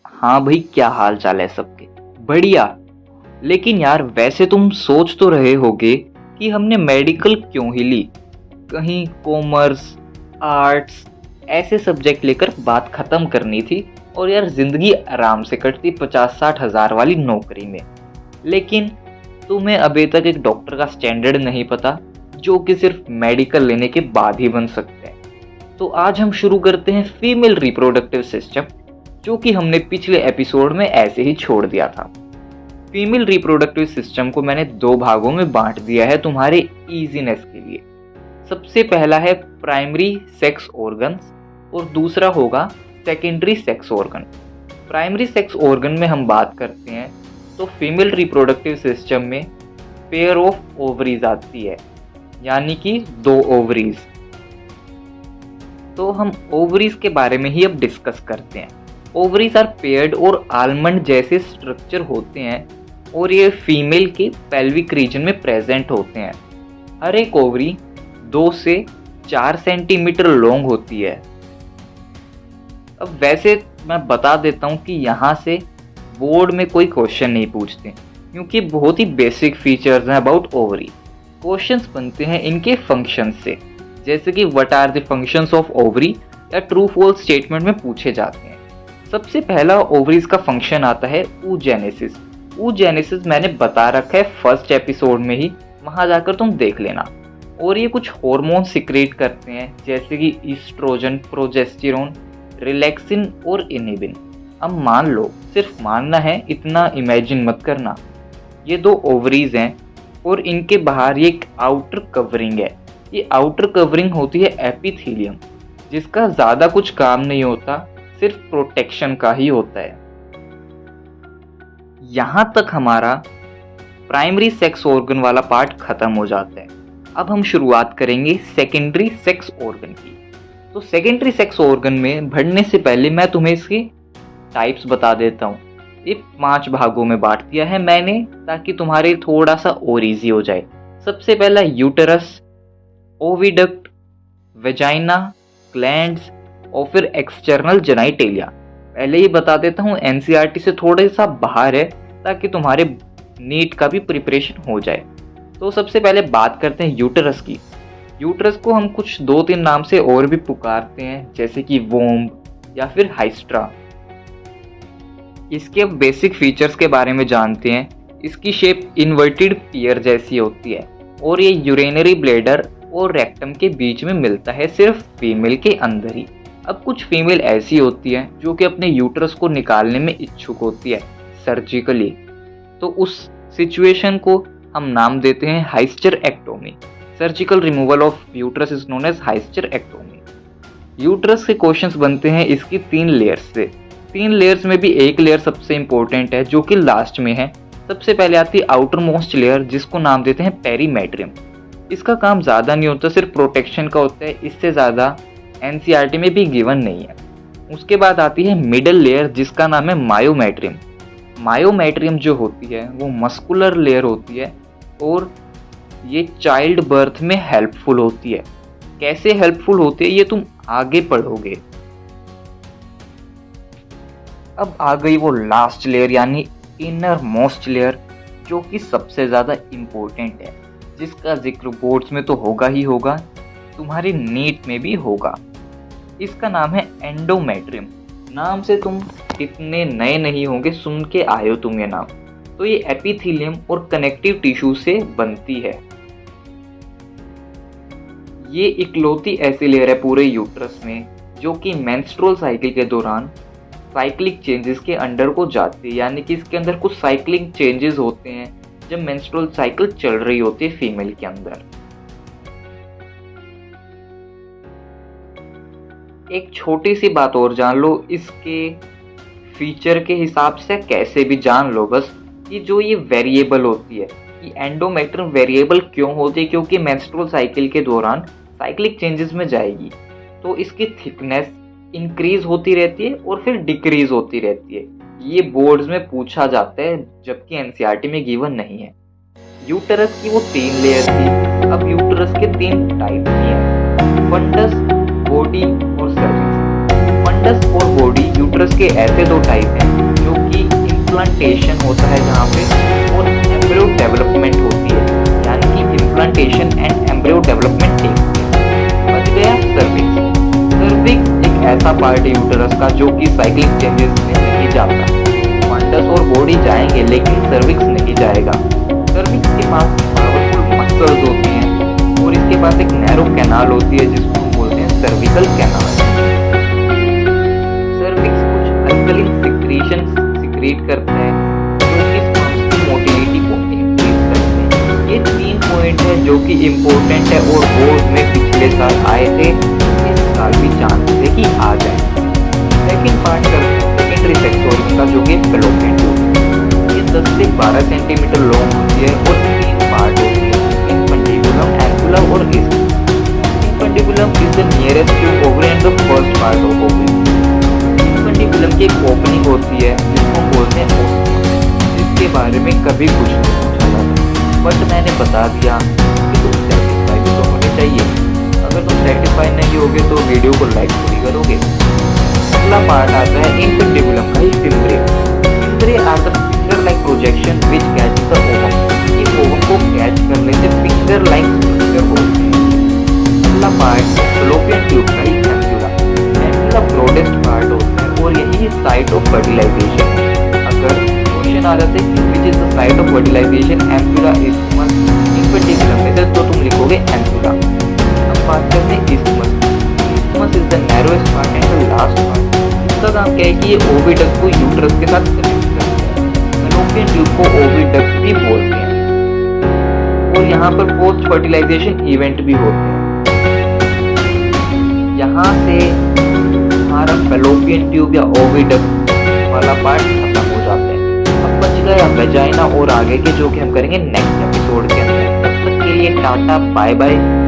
हाँ भाई, क्या हाल चाल है सबके? बढ़िया। लेकिन यार, वैसे तुम सोच तो रहे होगे कि हमने मेडिकल क्यों ही ली। कहीं कॉमर्स, आर्ट्स ऐसे सब्जेक्ट लेकर बात खत्म करनी थी और यार जिंदगी आराम से कटती 50-60 हज़ार वाली नौकरी में। लेकिन तुम्हें अभी तक एक डॉक्टर का स्टैंडर्ड नहीं पता, जो कि सिर्फ मेडिकल लेने के बाद ही बन सकते हैं। तो आज हम शुरू करते हैं फीमेल रिप्रोडक्टिव सिस्टम, जो कि हमने पिछले एपिसोड में ऐसे ही छोड़ दिया था। फीमेल रिप्रोडक्टिव सिस्टम को मैंने दो भागों में बांट दिया है तुम्हारे इजीनेस के लिए। सबसे पहला है प्राइमरी सेक्स ऑर्गन्स और दूसरा होगा secondary sex organ. Primary sex organ में हम बात करते हैं तो फीमेल रिप्रोडक्टिव सिस्टम में पेयर ऑफ ओवरीज आती है, यानी कि दो ओवरीज। तो हम ओवरीज के बारे में ही अब डिस्कस करते हैं। ओवरीज आर पेयर्ड और आलमंड जैसे स्ट्रक्चर होते हैं और ये फीमेल के पेल्विक रीजन में प्रेजेंट होते हैं। हर एक ओवरी 2 से 4 सेंटीमीटर लॉन्ग होती है। अब वैसे मैं बता देता हूँ कि यहाँ से बोर्ड में कोई क्वेश्चन नहीं पूछते, क्योंकि बहुत ही बेसिक फीचर्स हैं अबाउट ओवरी। क्वेश्चंस बनते हैं इनके फंक्शन से, जैसे कि what are the functions of ovary या ट्रू फॉल्स स्टेटमेंट में पूछे जाते हैं। सबसे पहला ओवरीज का फंक्शन आता है oogenesis। oogenesis मैंने बता रखा है फर्स्ट एपिसोड में ही, वहां जाकर तुम देख लेना। और ये कुछ हार्मोन सिक्रेट करते हैं, जैसे कि ईस्ट्रोजन, प्रोजेस्टेरोन, रिलैक्सिन और इनिबिन। अब मान लो, सिर्फ मानना है, इतना इमेजिन मत करना। ये दो ओवरीज हैं और इनके बाहर ये एक आउटर कवरिंग है। ये आउटर कवरिंग होती है एपिथेलियम, जिसका ज़्यादा कुछ काम नहीं होता, सिर्फ प्रोटेक्शन का ही होता है। यहाँ तक हमारा प्राइमरी सेक्स ऑर्गन वाला पार्ट खत्म हो जाता है। अब हम शुरुआत करेंगे सेकेंडरी सेक्स ऑर्गन की। तो सेकेंडरी सेक्स ऑर्गन में बढ़ने से पहले मैं तुम्हें इसकी टाइप्स बता देता हूँ। ये 5 भागों में बांट दिया है मैंने, ताकि तुम्हारे थोड़ा सा और इजी हो जाए। सबसे पहला यूटेरस, ओविडक्ट, वेजाइना, ग्लैंड्स और फिर एक्सटर्नल जेनिटेलिया। पहले ही बता देता हूँ, एनसीईआरटी से थोड़ा सा बाहर है, ताकि तुम्हारे नीट का भी प्रिपरेशन हो जाए। तो सबसे पहले बात करते हैं यूटेरस की। यूटेरस को हम कुछ 2-3 नाम से और भी पुकारते हैं, जैसे कि वोम्ब या फिर हाइस्ट्रा। इसके अब बेसिक फीचर्स के बारे में जानते हैं। इसकी शेप इन्वर्टेड पियर जैसी होती है और ये यूरिनरी ब्लैडर और रेक्टम के बीच में मिलता है, सिर्फ फीमेल के अंदर ही। अब कुछ फीमेल ऐसी होती है जो कि अपने यूट्रस को निकालने में इच्छुक होती है सर्जिकली, तो उस सिचुएशन को हम नाम देते हैं hysterectomy. Surgical removal of uterus is known as hysterectomy. Uterus के क्वेश्चंस बनते हैं इसकी 3 लेयर्स से। 3 लेयर्स में भी एक लेयर सबसे इंपॉर्टेंट है, जो कि लास्ट में है। सबसे पहले आती है आउटर मोस्ट लेयर, जिसको नाम देते हैं पेरीमेट्रियम। इसका काम ज़्यादा नहीं होता, सिर्फ प्रोटेक्शन का होता है, इससे ज़्यादा एनसीईआरटी में भी गिवन नहीं है। उसके बाद आती है मिडल लेयर, जिसका नाम है मायोमेट्रियम। मायोमेट्रियम जो होती है वो मस्कुलर लेयर होती है और ये चाइल्ड बर्थ में हेल्पफुल होती है। कैसे हेल्पफुल होती है ये तुम आगे पढ़ोगे। अब आ गई वो लास्ट लेयर, यानी इनर मोस्ट लेयर, जो कि सबसे ज़्यादा इम्पोर्टेंट है, जिसका जिक्र बोर्ड्स में तो होगा ही होगा, तुम्हारी नीट में भी होगा। इसका नाम है एंडोमेट्रियम। नाम से तुम इतने नए नहीं होंगे, सुन के आए हो तुम ये नाम। तो ये एपिथेलियम और कनेक्टिव टिश्यू से बनती है। ये इकलौती ऐसी लेयर है पूरे यूट्रस में जो कि मेंस्ट्रुअल साइकिल के दौरान साइक्लिक चेंजेस के अंडर को जाती है, यानी कि इसके अंदर कुछ साइक्लिक चेंजेस होते हैं जब मेंस्ट्रुअल साइकिल चल रही होती है फीमेल के अंदर। एक छोटी सी बात और जान लो, इसके फीचर के हिसाब से कैसे भी जान लो बस, कि जो ये वेरिएबल होती है, कि एंडोमेट्रियम वेरिएबल क्यों होती है, क्योंकि मेंस्ट्रुअल साइकिल के दौरान साइक्लिक चेंजेस में जाएगी, तो इसकी थिकनेस इंक्रीज होती रहती है और फिर डिक्रीज होती रहती है। ये बोर्ड्स में पूछा जाता है, जबकि एनसीईआरटी में गिवन नहीं है। यूटेरस की वो 3 लेयर थी, अब यूटेरस के 3 टाइप भी हैं, फंडस, बॉडी और सर्विक्स। फंडस और बॉडी यूट्रस के ऐसे दो टाइप हैं जो कि इम्प्लांटेशन होता है जहाँ पे, और एम्ब्रियो डेवलपमेंट होती है, यानी कि implantation and embryo development take place. बच गया सर्विक्स। सर्विक्स एक ऐसा पार्ट है यूट्रस का जो कि साइक्लिक चेंजेस में नहीं जाता। फंडस और बॉडी जाएंगे लेकिन सर्विक्स नहीं जाएगा। सर्विक्स के पास पावरफुल मसल्स होती हैं और इसके पास एक नैरो कैनाल होती है जिसको हम बोलते हैं सर्विकल कैनाल। सर्विक्स कुछ अल्कलिन सिक्रीशन सिक्रीट करता है जो कि स्पर्म्स की मोटिलिटी को इंक्रीज करते हैं। ये 3 पॉइंट है जो कि इम्पोर्टेंट है और बोर्ड में पिछले साल आए थे, इस साल भी चांस है कि आ जाए। सेकंड पार्ट करते हैं सेकेंडरी सेक्स ऑर्गन का जो कि फैलोपियन ट्यूब। ये 10 से 12 सेंटीमीटर लॉन्ग होती है और 3 पार्ट होती है, इन्फंडिबुलम, एंगुला और इस्थ। Infundibulum is the nearest to ovary and the first part of ovary. Infundibulum की एक ओपनिंग होती है जिसको बोलते हैं ओस्टियम, जिसके बारे में कभी कुछ नहीं पूछा जाता, बट मैंने बता दिया कि तुम सेटिस्फाई भी तो होने चाहिए। अगर तुम सेटिस्फाई नहीं होगे तो वीडियो को लाइक थोड़ी करोगे। अगला पार्ट आता है इन्फंडिबुलम का ही fimbriae. Fimbriae are the finger like projection which catch the ovum. ये ओवम को कैच करने से फिंगर लाइक स्ट्रक्चर होते हैं। अगला पार्ट फैलोपियन ट्यूब का ही एंगुला। एंगुला ब्रॉडेस्ट पार्ट होता है और यही साइट ऑफ फर्टिलाइजेशन। अगर क्वेश्चन आ जाते हैं which is the site of fertilization, ampulla, isthmus, infundibulum में तो तुम लिखोगे एंगुला। अब बात करते हैं isthmus. Isthmus is the narrowest part and the last part. इसका काम क्या है कि ये ओविडक्ट को यूट्रस के साथ कनेक्ट करते हैं। फैलोपियन ट्यूब को ओविडक्ट भी बोलते हैं और यहाँ पर पोस्ट फर्टिलाइजेशन इवेंट भी होते हैं। यहाँ से हमारा फैलोपियन ट्यूब या ओविडक्ट वाला पार्ट खत्म हो जाता है। अब बच गया वेजाइना और आगे के, जो कि हम करेंगे नेक्स्ट एपिसोड के अंदर। तब तक के लिए टाटा, बाय बाय।